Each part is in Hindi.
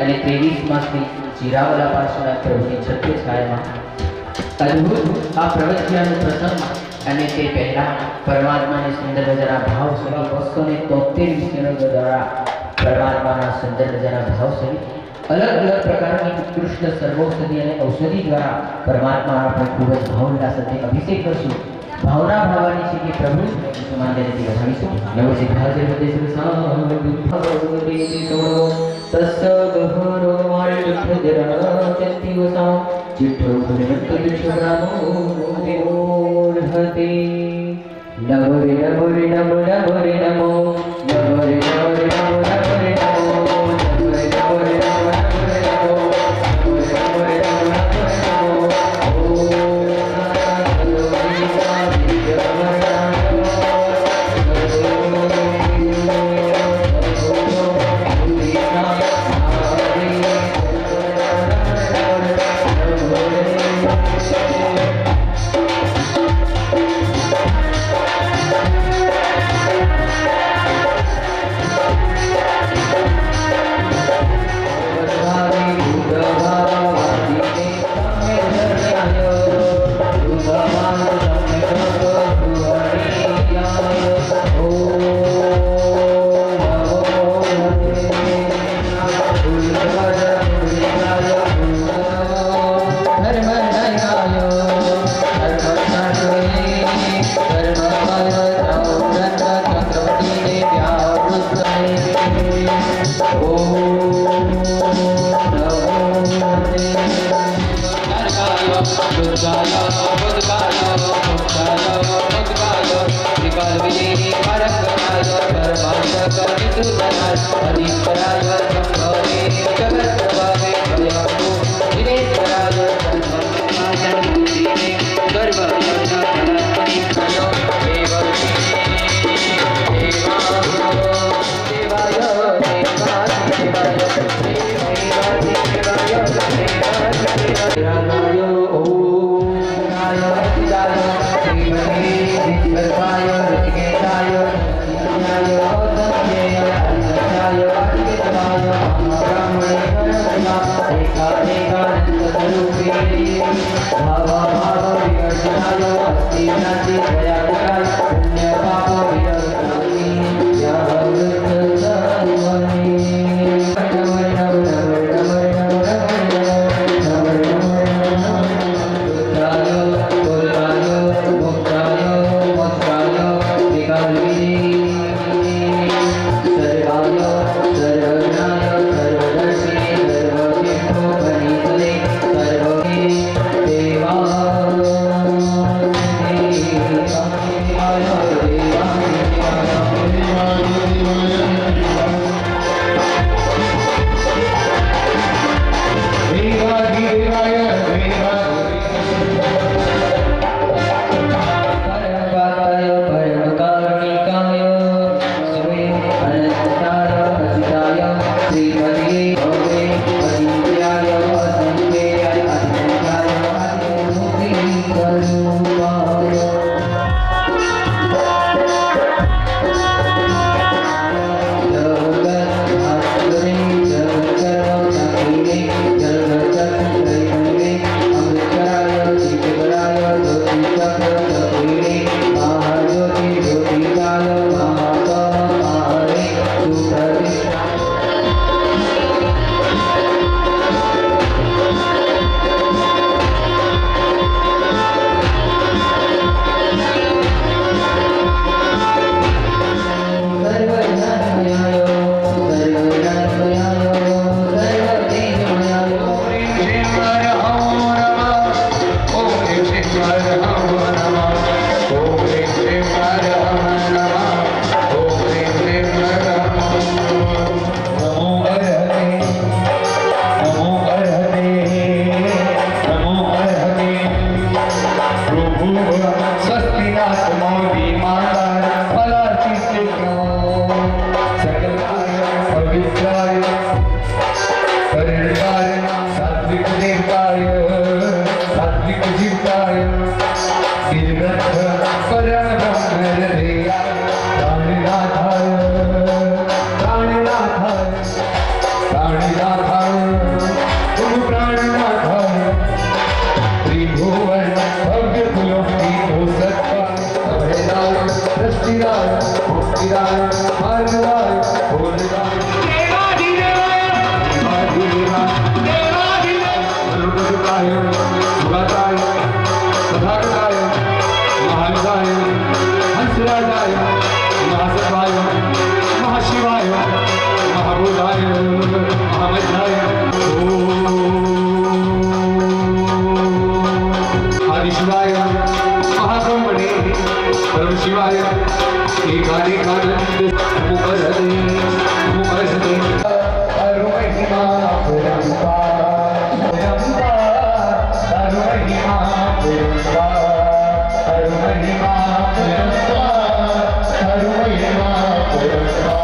અને 23 માસની જીરાવલા પાસના પ્રભુની છત્રી છાયામાં અદ્ભુત આ પ્રવચનનું પ્રસંગ અને તે પહેલા પરમાત્માને સુંદર મજાના ભાવ સહિત 273 વિષયો દ્વારા પરમાત્માના સુંદર મજાના ભાવ સહિત अलग अलग प्रकार की उत्कृष्ट सर्वौषधि और औषधि द्वारा परमात्मा આપણે ખૂબ જ ભાવ ઉલ્લાસ સાથે અભિષેક કરશું। भावना भावानी છે કે પ્રભુ સમાનને વધાવીશું। નવો સિદ્ધાર્થ હૃદય ભગવતી તોડો તસ્સ ગહરો માર્ગ જરા ચંતી વસા ચિઠ્ઠો ગુણવંત દિશરામો ઓઢતે નમો રે નમો રે નમો નમો રે નમો નમો રે નમો રે નમો નમો રે નમો નમો રે નમો રે નમો प्राणनाथाय शांताय सुगताय तथागताय महानसाय हंसराजाय महासत्वाय महाशिवाय महाभूताय महामध्याय आदिशिवाय महाब्रह्मणे परमशिवाय एकानेकानंद मुखरते मुखरते अरुमहिमा पुरंबा पुरंबा अरुमहिमा पुरंबा अरुमहिमा पुरंबा अरुमहिमा पुरंबा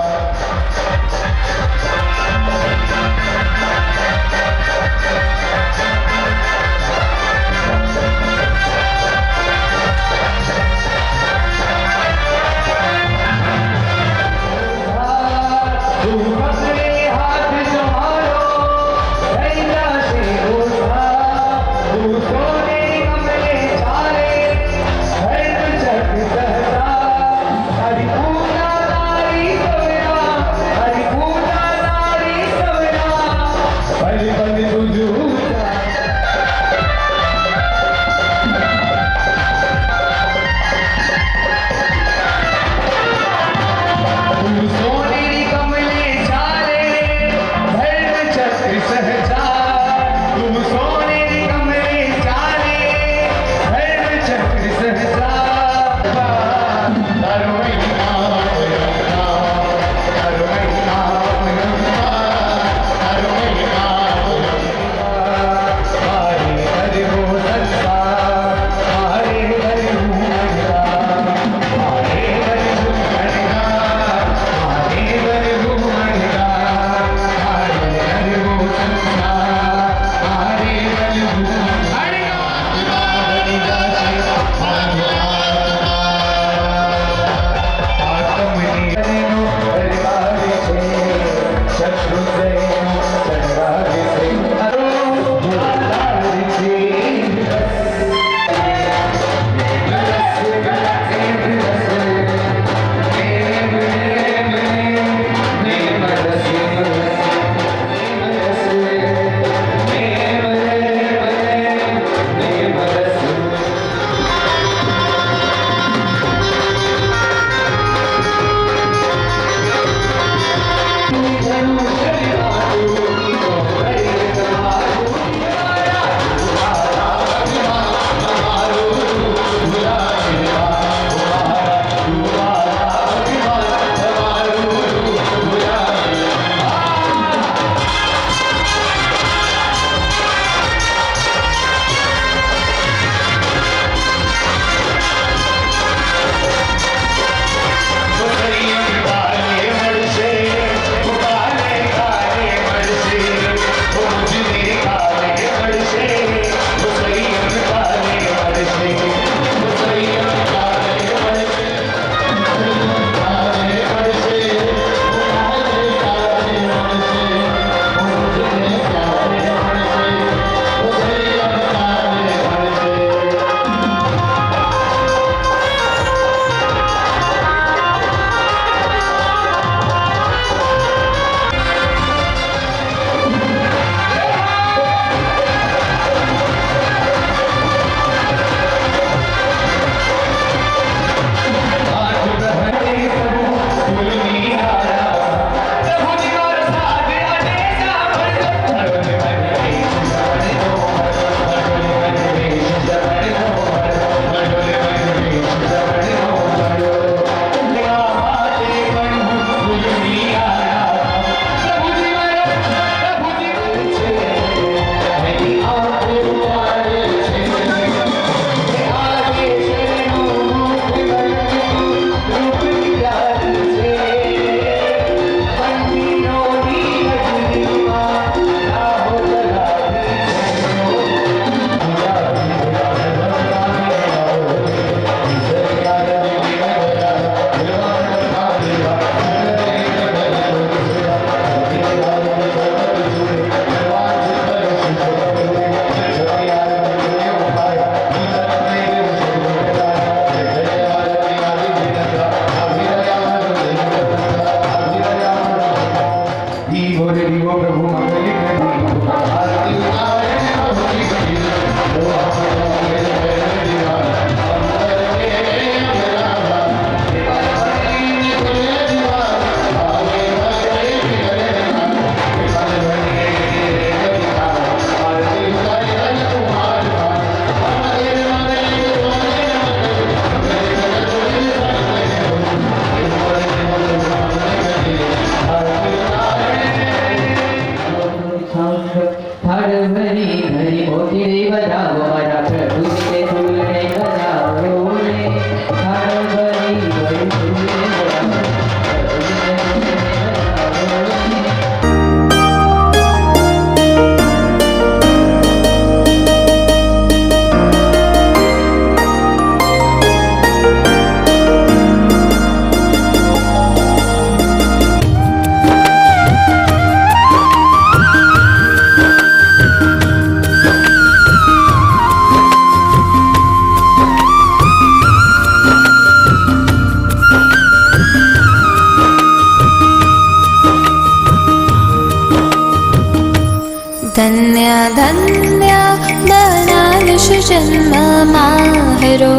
धन्या बनाविश जन्म माहरो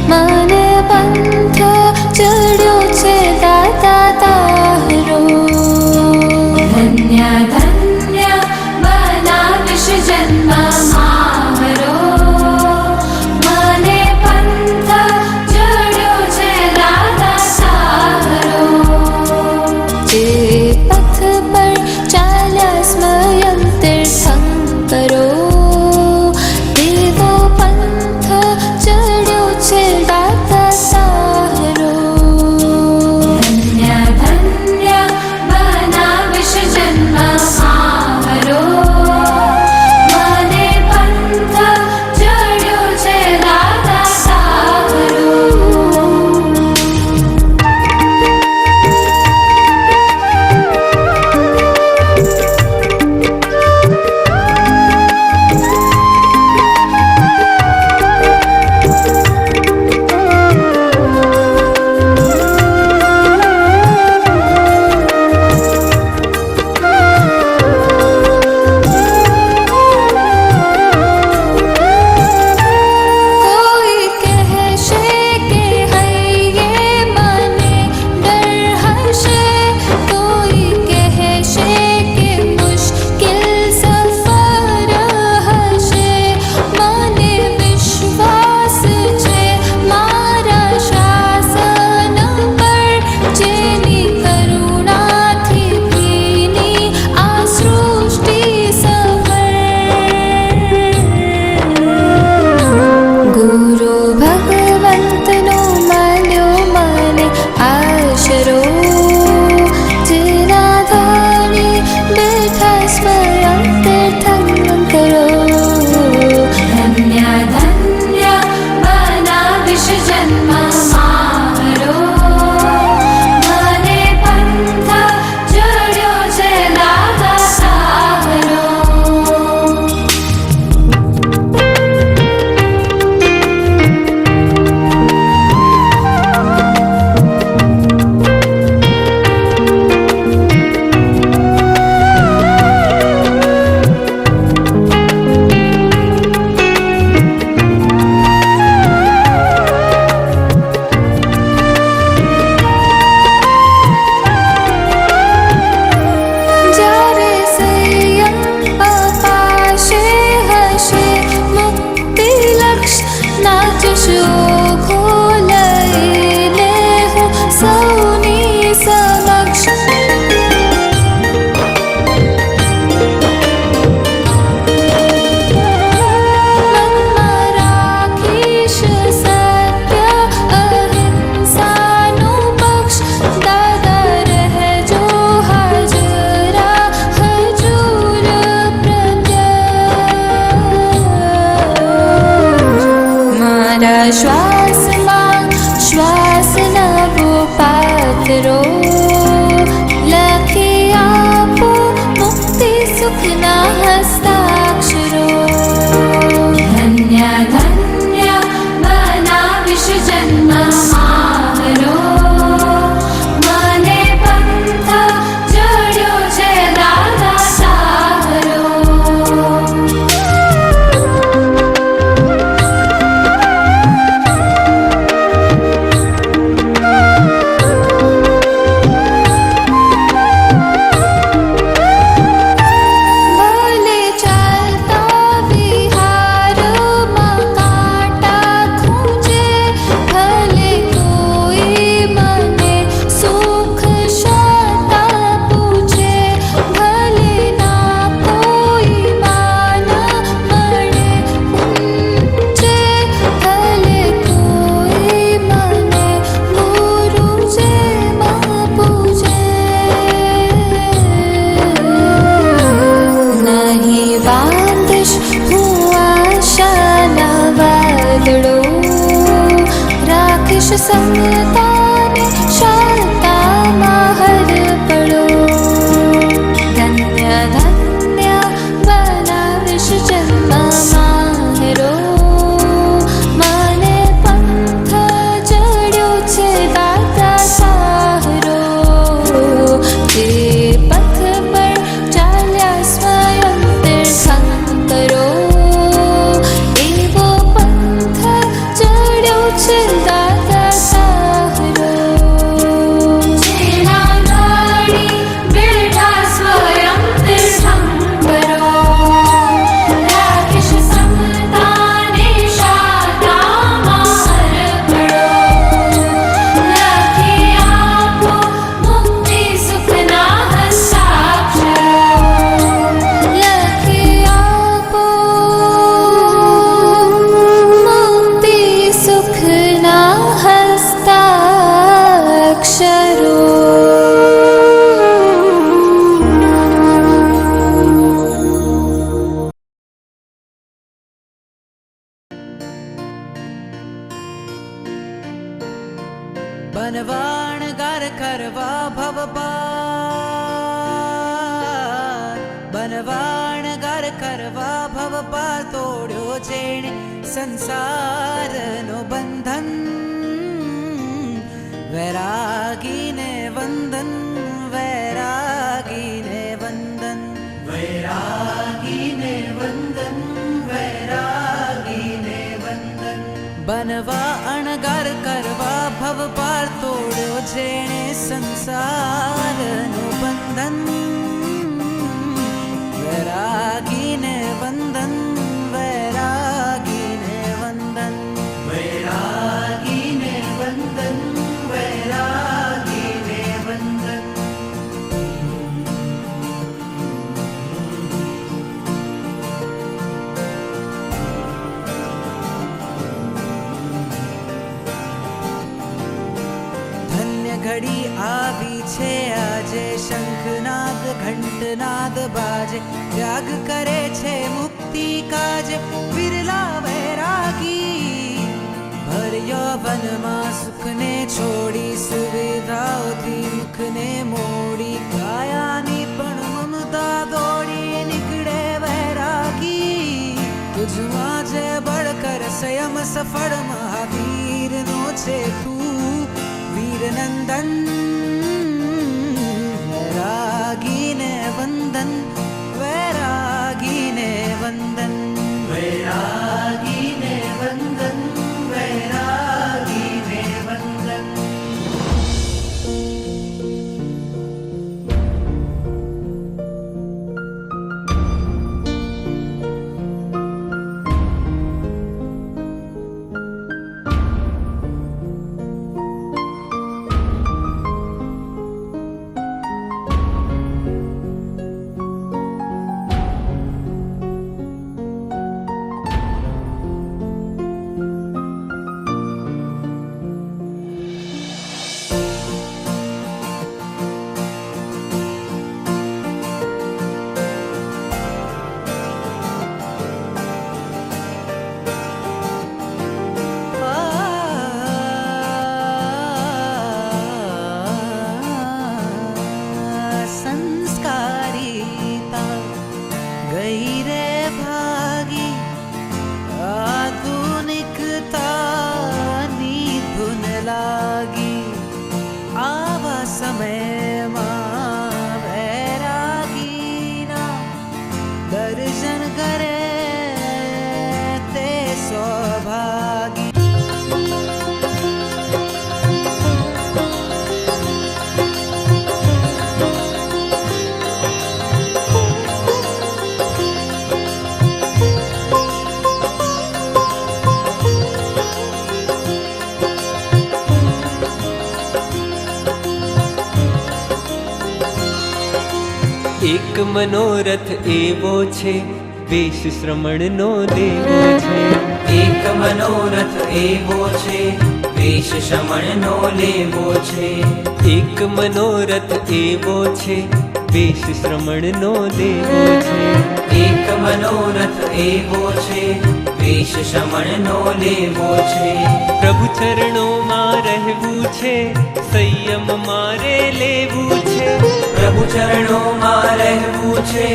મને પંથ ચડ્યો છે દાતા તારો ધન્ય ધન્ય બનાવિશ જન્મ મારો મને પંથ ચડ્યો છે દાતા તારો જે પથ પર ચાલ્યા સ્વયં તીર્થંકરો દેવો પંથ ચડ્યો છે દાતા તારો ધન્ય ધન્ય બનાવિશ જન્મ મારો મને પંથ ચડ્યો છે દાતા તારો કોઈ કહેશે કે હૈયે મને ડર હશે કોઈ કહેશે કે મુશ્કેલ સફર હશે મને વિશ્વાસ છે મારા શાસન પર જેની કરુણાથી ભીની આ સૃષ્ટિ ગુરુ ભગવંતનો મળ્યો મને આશરો જેના ધણી બેઠા સ્વયં તીર્થંકરો ધન્ય ધન્ય બનાવિશ જન્મ મારો મને પંથ ચડ્યો છે દાતા તારો જ્યારે સંયમ અપાશે હશે મુક્તિ લક્ષ નાચશો ખોલઈને હું સૌની સમક્ષ મનમાં રાખીશ સત્ય અહિંસાનો પક્ષ દાદા રહેજો હાજરા હજૂર મારા શ્વાસમાં શ્વાસ નવો પાત્રો લખી આપો મુક્તિ સુખના હસ્તાક્ષરો ધન્ય ધન્ય બનાવિશ જન્મ મારો મને પંથ ચડ્યો છે દાતા તારો ભલે ચાલતા વિહારમાં કાંટા ખૂંચે ભલે કોઈ મને સુખ શાતા પૂછે ભલે ના કોઈ માન મળે ઊંચે ભલે કોઈ મને ગુરુ જેમાં પૂજે નહીં બાંધીશ હું આશાના વાદળો રાખીશ સમતાને શાંતામાં હર પડો ધન્ય ધન્ય બનાવિશ જન્મ મારો મને પંથ ચડ્યો છે દાતા તારો જે પથ પર ચાલ્યા સ્વયં તીર્થ बनवाणगार करवा भवपार बनवाणगार करवा भवपार तोड्यो जेणे संसारनो बंधन वैरागीने वंदन वैरागीने वंदन वैरागीने वंदन वैरागीने वंदन बनवा अणगार करवा भव पार तोड्यो जेणे संसारनो बंधन वैरागीने वंदन वैरागीने वंदन वैरागीने वंदन वैरागीने वंदन घड़ी આવી છે આજે શંખનાદ ઘંટનાદ બાજે ત્યાગ કરે છે મુક્તિ કાજે વિરલા વૈરાગી ભર્યો વનમાં સુખને છોડી સુવિધાઓથી મુખને મોડી કાયાની પણ મમતા દોડી નીકળે વૈરાગી તુજમાં જે બળકર સંયમ સફળ મહાવીરનો છે તું वीरनंदन वैरागीने वंदन वैरागीने वंदन वैरागीने वंदन वैरागीने वंदन એક મનોરથ એવો છે વેશ શ્રમણનો લેવો છે એક મનોરથ એવો છે વેશ શ્રમણનો લેવો છે એક મનોરથ એવો છે વેશ શ્રમણનો લેવો છે એક મનોરથ એવો છે વેશ શ્રમણનો લેવો છે પ્રભુ ચરણોમાં રહેવું છે સંયમ મારે લેવું છે પ્રભુ ચરણોમાં રહેવું છે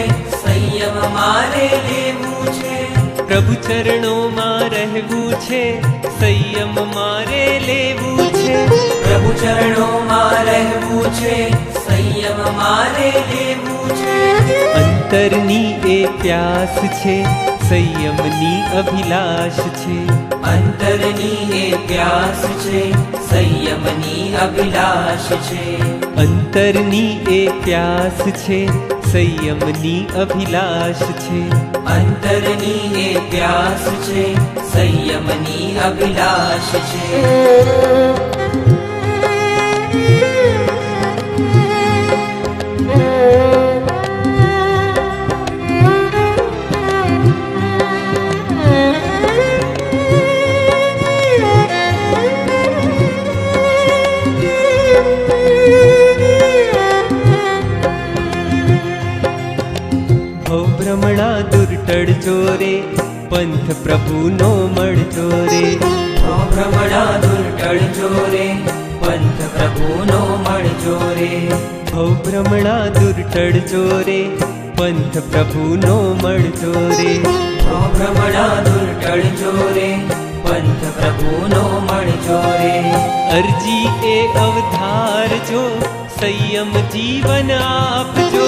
સંયમ મારે લેવું છે પ્રભુ ચરણોમાં રહેવું છે સંયમ મારે લેવું છે પ્રભુ ચરણોમાં રહેવું છે સંયમ મારે લેવું છે અંતરની એ પ્યાસ છે સંયમની અભિલાષ છે અંતરની એ પ્યાસ છે સંયમની અભિલાષ છે અંતરની એ પ્યાસ છે સંયમની અભિલાષ છે અંતરની એ પ્યાસ છે સંયમની અભિલાષ છે ભ્રમણા દુર્ટળજો રે પંથ પ્રભુનો મળજો રે ભ્રમણા દુર્ટળજો રે પંથ પ્રભુનો મળજો રે. ભ્રમણા દૂર ટળજો રે, પંથ પ્રભુનો મળજો રે. ભ્રમણા દૂર ટળજો રે, પંથ પ્રભુનો મળજો રે. અરજી એ અવધારજો, સંયમ જીવન આપજો.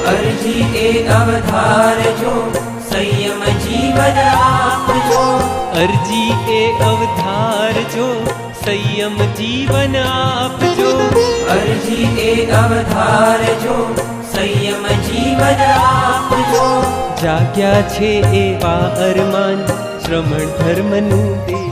અરજી એ અવધારજો, સંયમ જીવન આપજો. અરજી એ અવધારજો, સંયમ જીવન આપજો. અરજી એ અવધારજો, સંયમ જીવન આપજો. જાગ્યા છે એવા અરમાન, શ્રમણ ધર્મનું દેજો.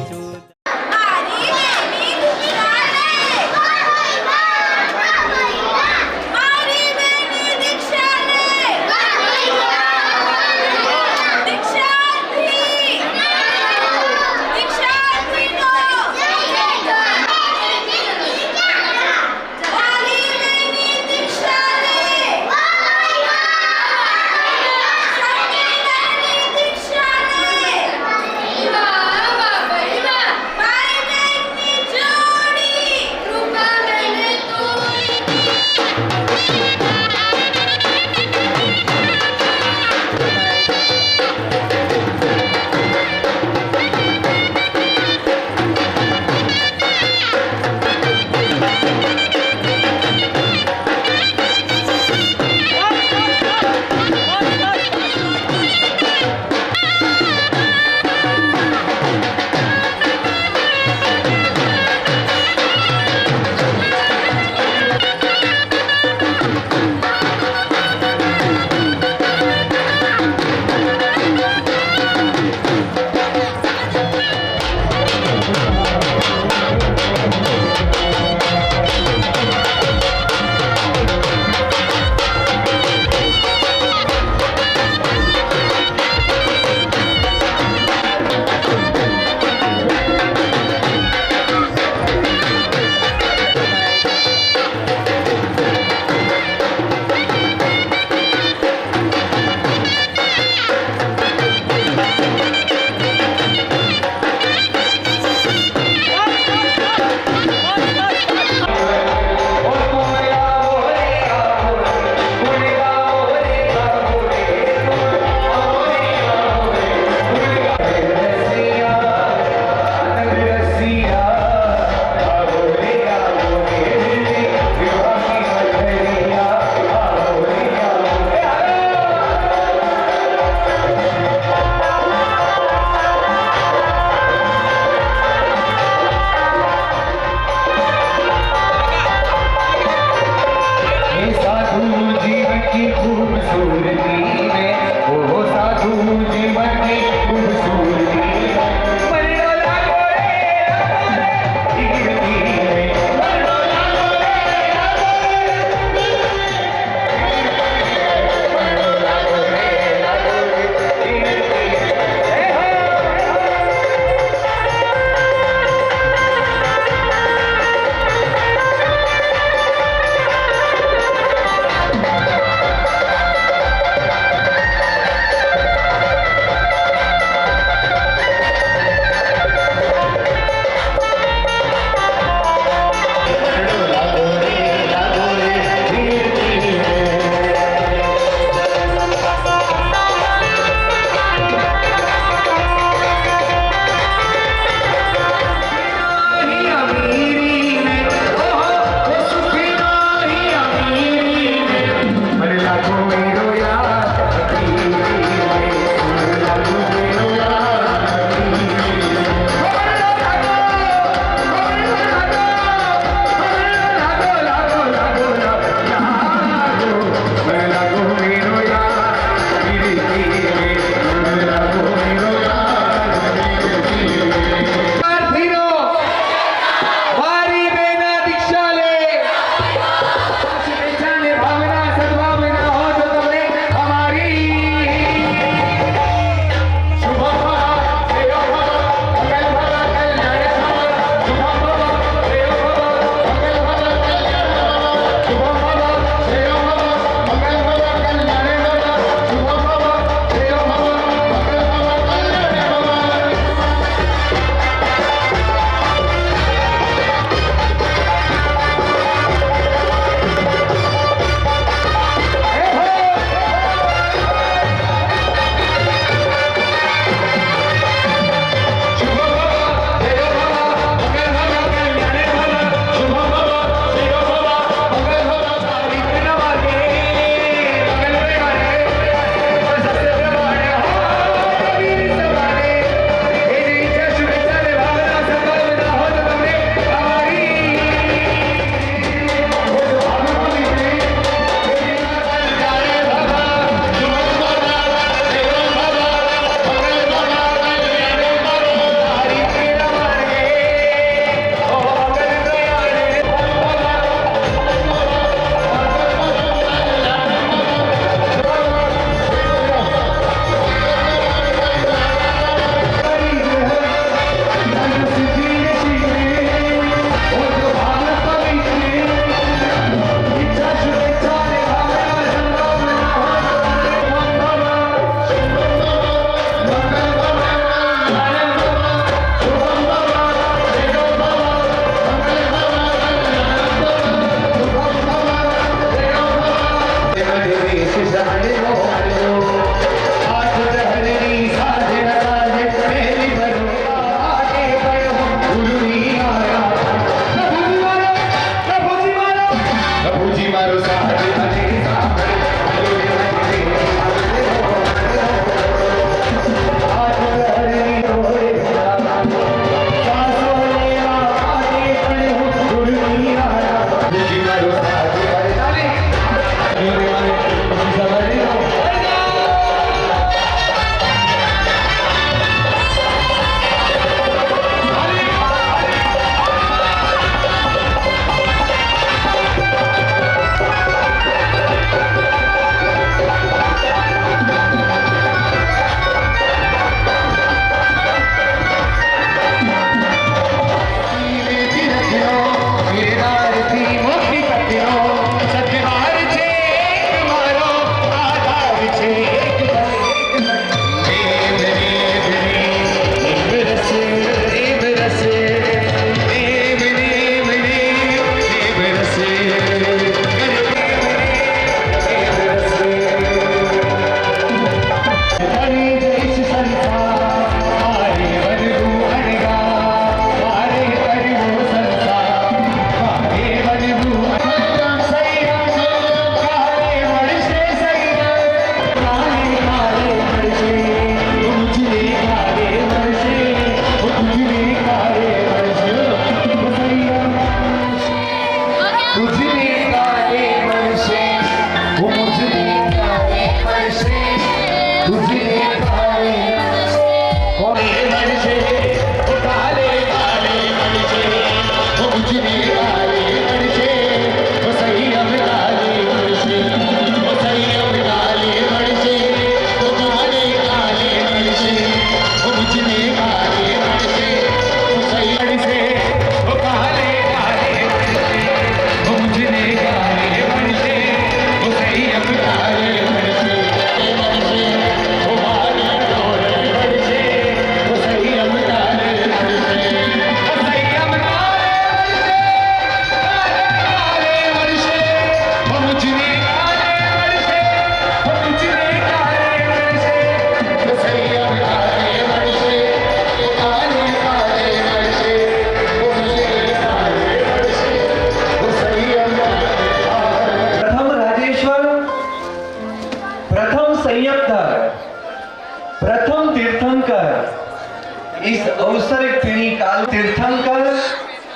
इस अवसर पीढ़ी काल तीर्थंकर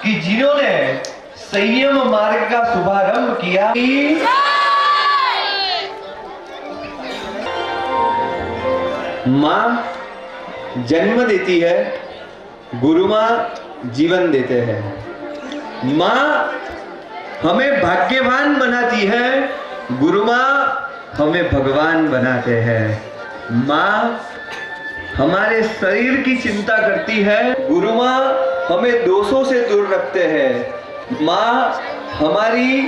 कि जिन्होंने संयम मार्ग का शुभारंभ किया। माँ जन्म देती है, गुरु माँ जीवन देते हैं। माँ हमें भाग्यवान बनाती है, गुरु माँ हमें भगवान बनाते हैं। माँ हमारे शरीर की चिंता करती है, गुरु माँ हमें दोषों से दूर रखते हैं। माँ हमारी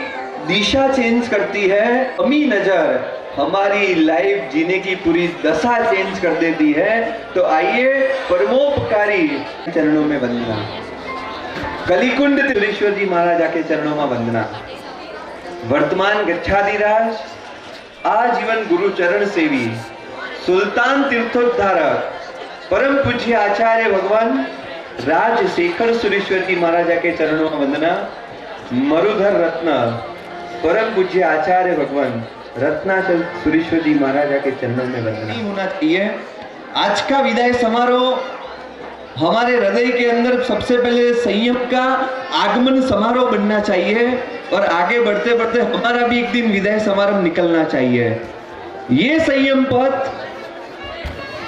दिशा चेंज करती है, अमी नजर हमारी लाइफ जीने की पूरी दशा चेंज कर देती है। तो आइए परमोपकारी चरणों में वंदना, कलिकुंड तिलेश्वर जी महाराजा के चरणों में वंदना। वर्तमान गच्छाधिराज, आजीवन गुरु चरण सेवी, सुल्तान तीर्थोद्धारक, परम पूज्य आचार्य भगवान राजशेखर सुरेश्वर जी महाराजा के चरणों में वंदना। मरुधर रत्न, परम पूज्य आचार्य भगवान रत्नाचल सुरेश्वर जी महाराजा के चरणों में वंदना होना चाहिए। आज का विदाई समारोह हमारे हृदय के अंदर सबसे पहले संयम का आगमन समारोह बनना चाहिए और आगे बढ़ते बढ़ते हमारा भी एक दिन विदाई समारोह निकलना चाहिए। ये संयम पथ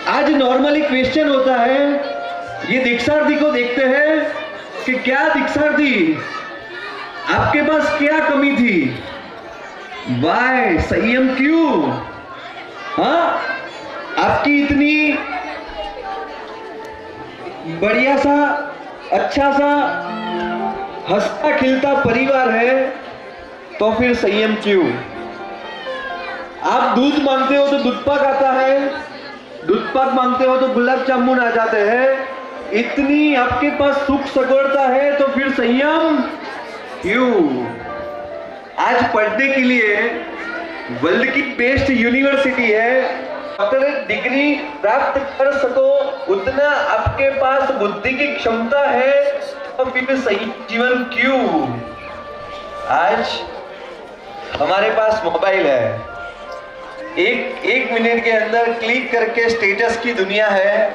आज नॉर्मली क्वेश्चन होता है, ये दीक्षार्थी को देखते हैं कि क्या दीक्षार्थी आपके पास क्या कमी थी, वाई संयम क्यों, हाँ आपकी इतनी बढ़िया सा अच्छा सा हंसता खिलता परिवार है तो फिर संयम क्यों। आप दूध मांगते हो तो दूध पाक आता है, दूध पाक मांगते हो तो गुलाब जामुन आ जाते हैं। इतनी आपके पास सुख सगवड़ता है तो फिर संयम क्यों। आज पढ़ने के लिए वर्ल्ड की बेस्ट यूनिवर्सिटी है, डॉक्टरेट डिग्री प्राप्त कर सको उतना आपके पास बुद्धि की क्षमता है तो फिर सही जीवन क्यों। आज हमारे पास मोबाइल है, एक मिनट के अंदर क्लिक करके स्टेटस की दुनिया है,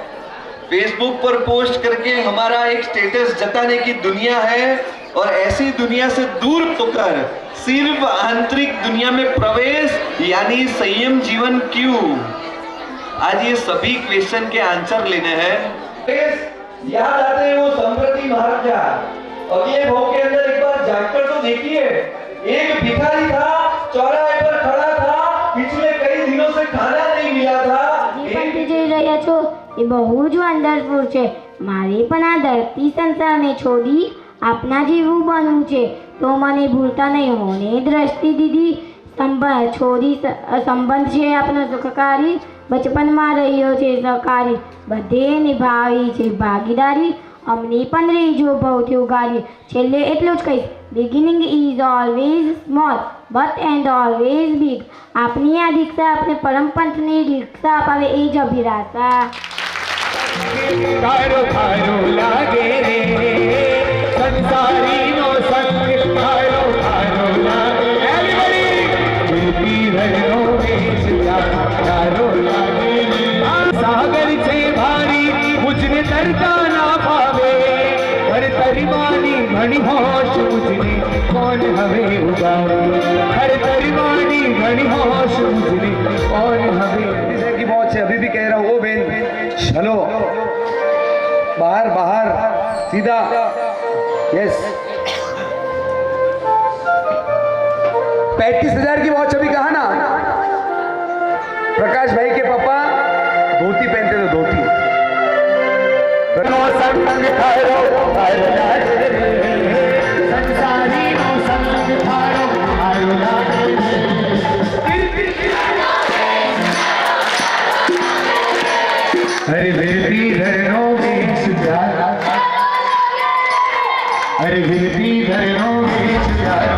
फेसबुक पर पोस्ट करके हमारा एक स्टेटस जताने की दुनिया है। और ऐसी दुनिया से दूर होकर सिर्फ आंतरिक दुनिया में प्रवेश यानी संयम जीवन क्यों। आज ये सभी क्वेश्चन के आंसर लेने हैं। याद आते हैं वो संप्रति महाराजा, अगले भाव के अंदर एक बार जाकर तो देखिए, एक भिखारी था, चौराहे पर खड़ा था, पिछले कई दिनों से खाना नहीं मिला था। જઈ રહ્યા છો એ બહુ જ વન્ડરફુલ છે। મારે પણ આ ધરતી સંસારને છોડી આપના જેવું બનવું છે, તો મને ભૂલતા નહીં હો ને દ્રષ્ટિ દીદી છોડી સંબંધ છે આપનો સુખકારી, બચપનમાં રહ્યો છે સહકારી, બધે નિભાવી છે ભાગીદારી, અમને પણ રહેજો ભવથી ઉગારી। છેલ્લે એટલું જ કહીશ, beginning is always small but and always big. આપની આ દીક્ષા આપણે પરમ પંથની દીક્ષા અપાવે એ જ અભિલાષા। તારો તારો લાગે રે સંસારીનો સંગ, તારો તારો લાગે એવરીબડી ધરનો વેશ, તારો લાગે સાગર છે ભારી મુझने તરતા ના પાવે, હર તરવાની ઘણી હોશ મુझने कौन हमें उगावे, हर तरीवानी घनी होश मुझने कौन हमें की मौत से अभी भी कह रहा हूँ, ओ बहन चलो बाहर बाहर सीधा, यस 35,000 की वॉच अभी कहा ना। प्रकाश भाई के पापा धोती पहनते थे, धोती। अरे बेबी धरनो बीच प्यारा, अरे बेबी धरनो बीच प्यारा,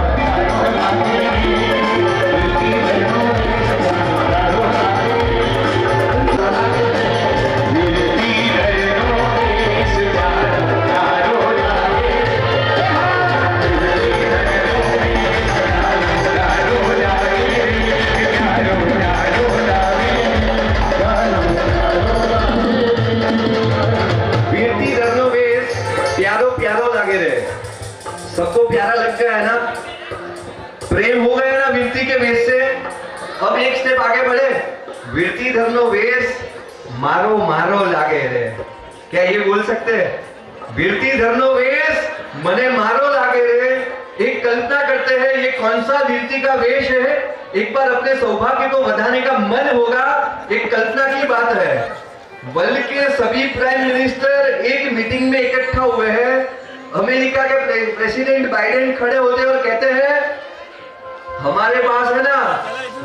वीरती धरनो वेश प्यारो प्यारो लागे रे। सबको प्यारा लग गया है ना, प्रेम हो गया ना वीरती के वेश से। अब एक स्टेप आगे बढ़े, वीरती धरनो वेश मारो मारो लागे रे। क्या ये बोल सकते हैं? वीरती धरनो वेश मने मारो लागे रे। एक कल्पना करते हैं ये कौन सा वीरती का वेश है। एक बार अपने सौभाग्य को बढ़ाने का मन होगा। एक कल्पना की बात है, वर्ल्ड के सभी प्राइम मिनिस्टर एक मीटिंग में इकट्ठा हुए हैं। अमेरिका के प्रेसिडेंट बाइडेन खड़े होते हैं और कहते हैं हमारे पास है ना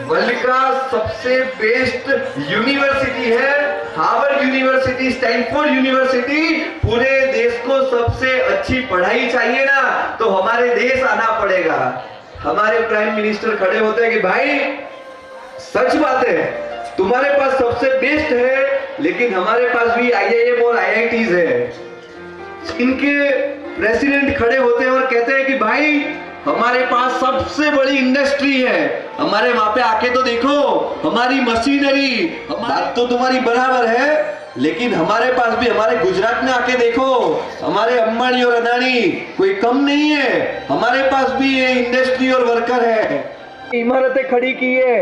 वर्ल्ड का सबसे बेस्ट यूनिवर्सिटी है, हार्वर्ड यूनिवर्सिटी, स्टैनफोर्ड यूनिवर्सिटी। पूरे देश को सबसे अच्छी पढ़ाई चाहिए ना तो हमारे देश आना पड़ेगा। हमारे प्राइम मिनिस्टर खड़े होते हैं कि भाई सच बात है, तुम्हारे पास सबसे बेस्ट है, लेकिन हमारे पास भी IIM और IITs है। इनके प्रेसिडेंट खड़े होते हैं और कहते हैं कि भाई हमारे पास सबसे बड़ी इंडस्ट्री है, हमारे वहां पे आके तो देखो, हमारी मशीनरी, बात तो तुम्हारी बराबर है, लेकिन हमारे पास भी, हमारे गुजरात में आके देखो, हमारे अंबानी और अदानी कोई कम नहीं है, हमारे पास भी ये इंडस्ट्री और वर्कर है। इमारतें खड़ी की है,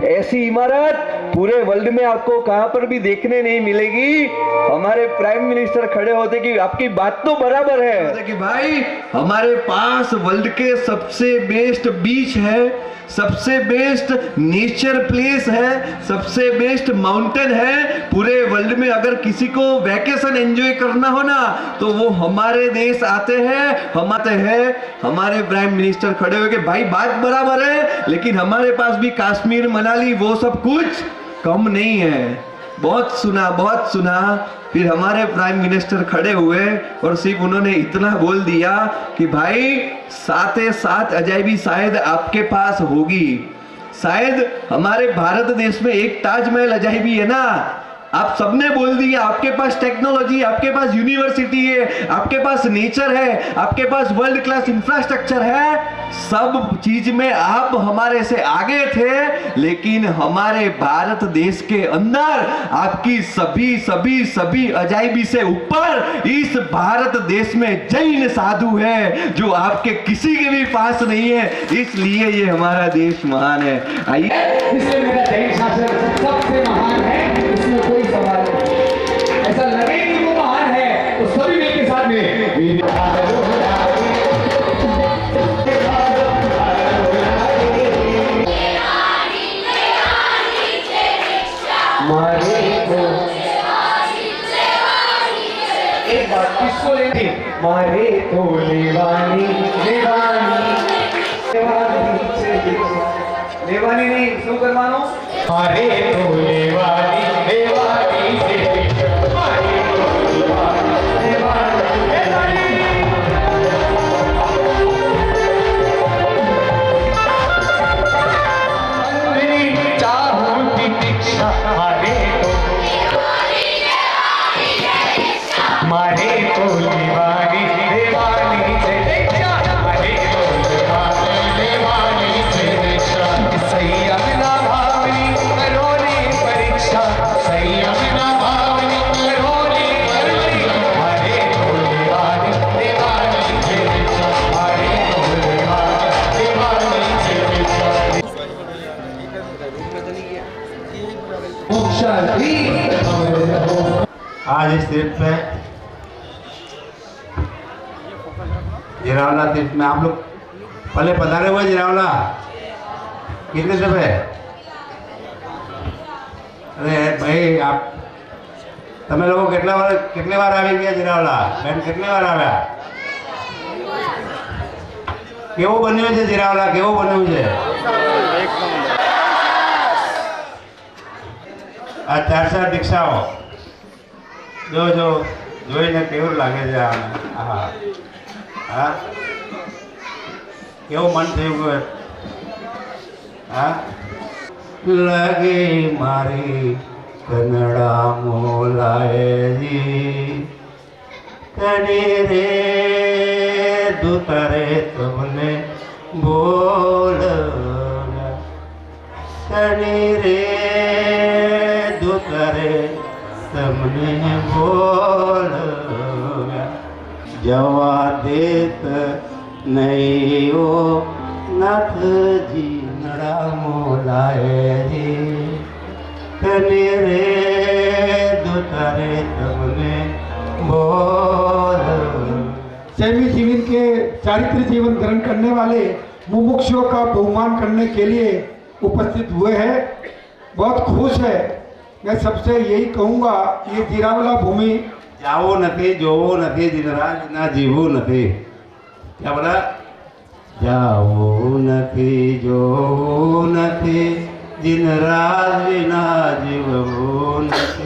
ऐसी इमारत पूरे वर्ल्ड में आपको कहां पर भी देखने नहीं मिलेगी। हमारे प्राइम मिनिस्टर खड़े होते कि आपकी बात तो बराबर है कि भाई हमारे पास वर्ल्ड के सबसे बेस्ट बीच है, सबसे बेस्ट नेचर प्लेस है, सबसे बेस्ट माउंटेन है। पूरे वर्ल्ड में अगर किसी को वैकेशन एंजॉय करना हो ना तो वो हमारे देश आते हैं, हम आते हैं। हमारे प्राइम मिनिस्टर खड़े हो के भाई बात बराबर है, लेकिन हमारे पास भी कश्मीर, मनाली, वो सब कुछ कम नहीं है। बहुत सुना। फिर हमारे प्राइम मिनिस्टर खड़े हुए और सिर्फ उन्होंने इतना बोल दिया कि भाई साथे साथ अजायबी शायद आपके पास होगी। शायद हमारे भारत देश में एक ताजमहल अजायबी है ना, आप सबने बोल दिया, आपके पास टेक्नोलॉजी, आपके पास यूनिवर्सिटी है, आपके पास नेचर है, आपके पास वर्ल्ड क्लास इंफ्रास्ट्रक्चर है, सब चीज में आप हमारे से आगे थे। लेकिन हमारे भारत देश के अंदर आपकी सभी अजायबी से ऊपर इस भारत देश में जैन साधु है जो आपके किसी के भी पास नहीं है, इसलिए ये हमारा देश महान है। आइए, इसलिए मेरा जैन शासन सबसे महान है, इसमें कोई सवाल नहीं। ऐसा लगे कि वो महान है तो सभी मिलकर साथ में एक बात किसको लेती, मारे तो लेवानी नहीं શું કરવાનું, મારે તો લેવાની आज इस तीर्थ पे जिरावला तीर्थ में आप लोग पहले पधारे हुए जिरावला कितने सब है? अरे भाई आप तमें लोगों कितने बार આવી ગયા जिरावला બેન कितने बार આવ્યા? કેવું બન્યું છે जिरावला, કેવું બન્યું છે? આ 4 દીક્ષાઓ જો જોઈને કેવું લાગે છે? હા કેવું મન થયું કે હા લાગે મારી કનડા મોલાએજી કને રે દુતરે તમને બોલ કને રે દુતરે તમને બોલ जवा देत नहीं ओ नाथ जी नड़ा मोलाए रे तने रे दुतारे तुमने बोल। सैमी जीवन के चारित्र जीवन ग्रहण करने वाले मुमुक्षुओं का बहुमान करने के लिए उपस्थित हुए हैं। बहुत खुश है। मैं सबसे यही कहूँगा, ये जीरावला भूमि जाओ नथे जोवो नथे जिनराज ना जीवो नथे। क्या बोला? जाओ नथे जोवो नथे जिनराज ना जीवो नथे।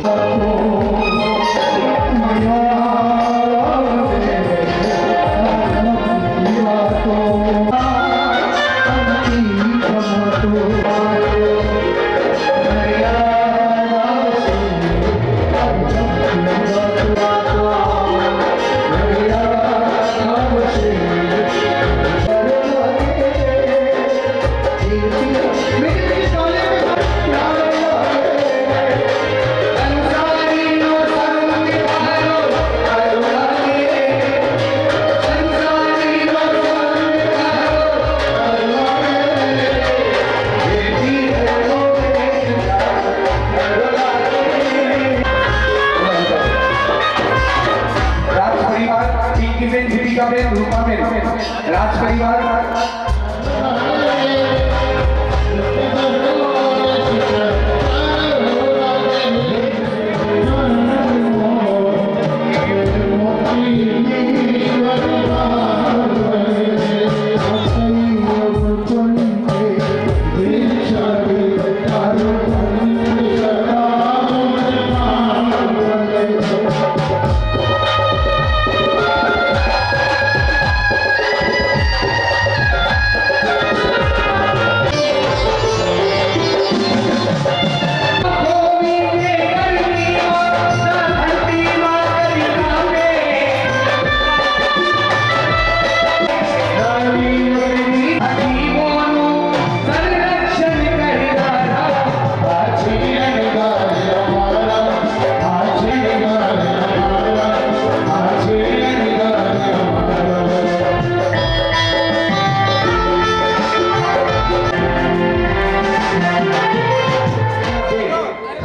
राज परिवार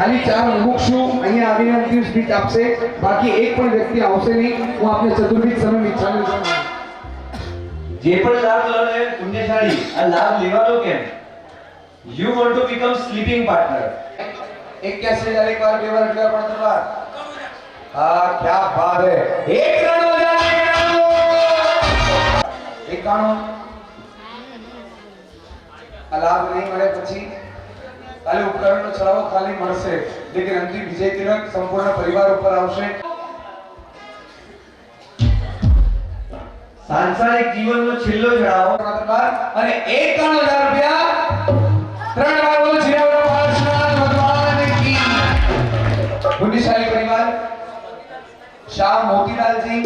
खाली 4 मुमुक्षु અહીંયા આવીને અંતિમ સ્પીચ આપશે. બાકી એક પણ વ્યક્તિ આવશે નહીં. હું આપને ચતુર્વિધ સમય વિચારું છું. જે પણ લાભ લે પુણ્યશાળી આ લાભ લેવાનો કેમ? You want to become sleeping partner. एक कैसे एक बार 2 बार 3 बार 4 बार. हाँ क्या बात है. 91 लाभ नहीं મળે પછી खाली उपकरण નો ચલાવો ખાલી મળશે, लेकिन अंतिम विजय तिलक संपूर्ण परिवार ऊपर આવશે. सांसारिक जीवनનો છેલ્લો જણાવો અને 51,000 રૂપિયા 3 વાર બોલો જીરાવડા પાર્ષદ ભગવાન की. बुद्धिशाली परिवार श्याम मोतीलाल जी,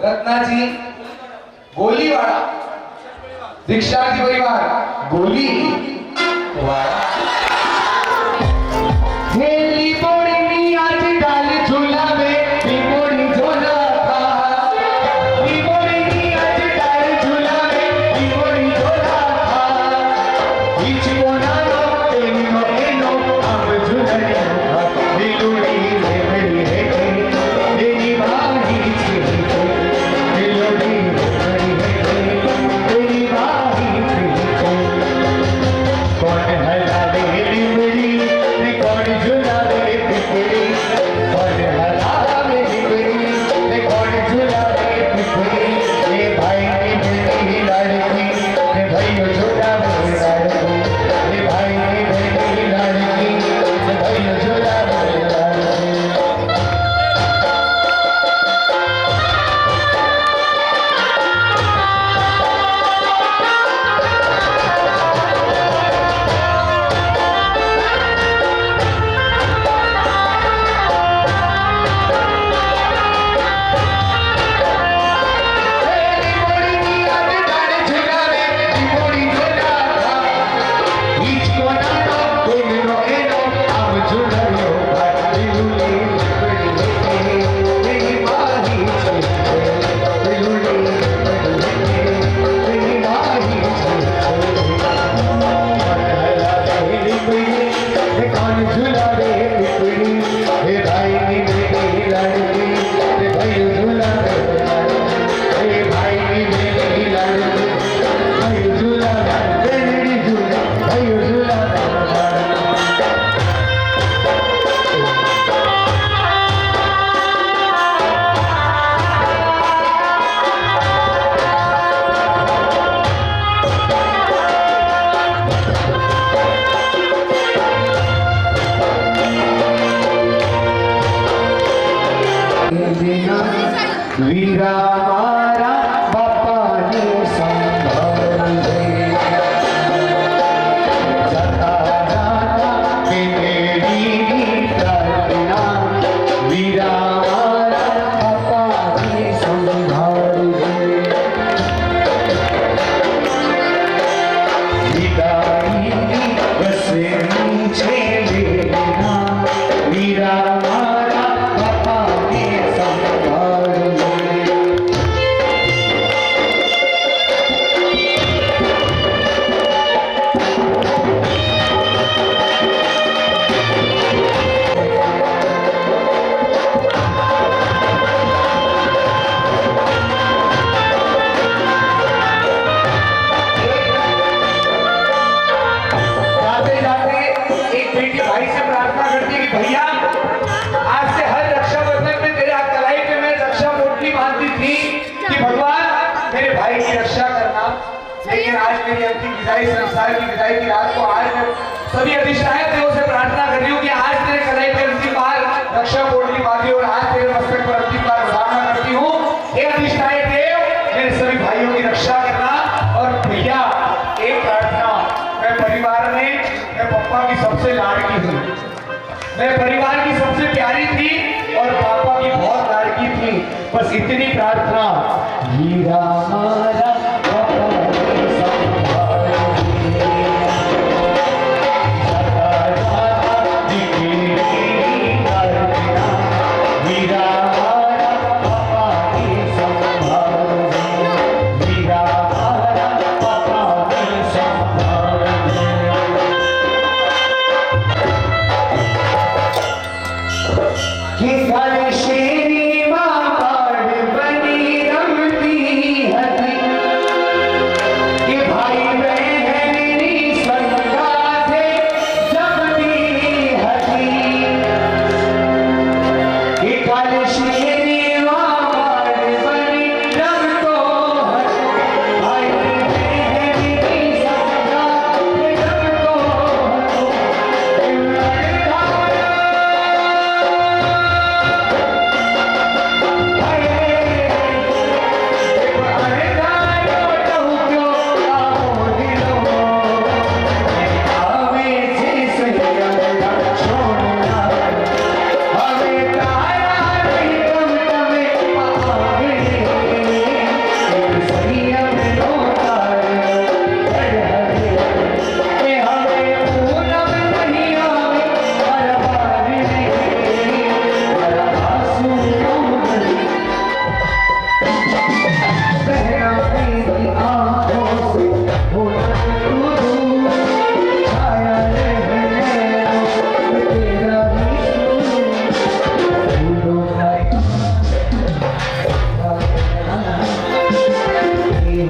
रत्ना जी, गोलीवाड़ा दीक्षार्थी परिवार गोली वाड़ा. हेली बोड़ी नी आज डाल झूला में बिगोड़ी झोला था. बिगोड़ी नी आज डाल झूला में बिगोड़ी झोला था. बीच कोना नो तेरी मकेनो अब झूलने बिगोड़ी रे मेरी है तेरी बाही से बिगोड़ी रे मेरी है तेरी बाही से कौन हला दे वीरा मारा बापा ने संभाळले जाता जाता केलेली प्रार्थना वीरा मारा बापा ने संभाळले विदाई बसे मुझे लेना वीरा मारा बापा ने संभाळले जाते जाते एक बेटी भाई से प्रार्थना करती है कि भैया आज से हर रक्षाबंधन में तेरे हाथ कलाई पे मैं रक्षा पोटली बांधती थी कि भगवान मेरे भाई की रक्षा करना। लेकिन आज मेरी अंतिम विदाई संसार की विदाई की रात को आज मैं सभी अधिष्ठायक देवों से प्रार्थना कर रही हूँ कि आज तेरे कलाई पे अंतिम बार रक्षा पोटली बांधी और आज तेरे मस्तक पर अंतिम बार प्रार्थना करती हूँ हे अधिष्ठायक देव मेरे सभी भाइयों की रक्षा करना। और भैया एक प्रार्थना मैं परिवार में मैं पप्पा की सबसे लाडकी थी, मैं परिवार की सबसे प्यारी थी और पापा की बहुत लाडकी थी। बस इतनी प्रार्थना वीरा मारा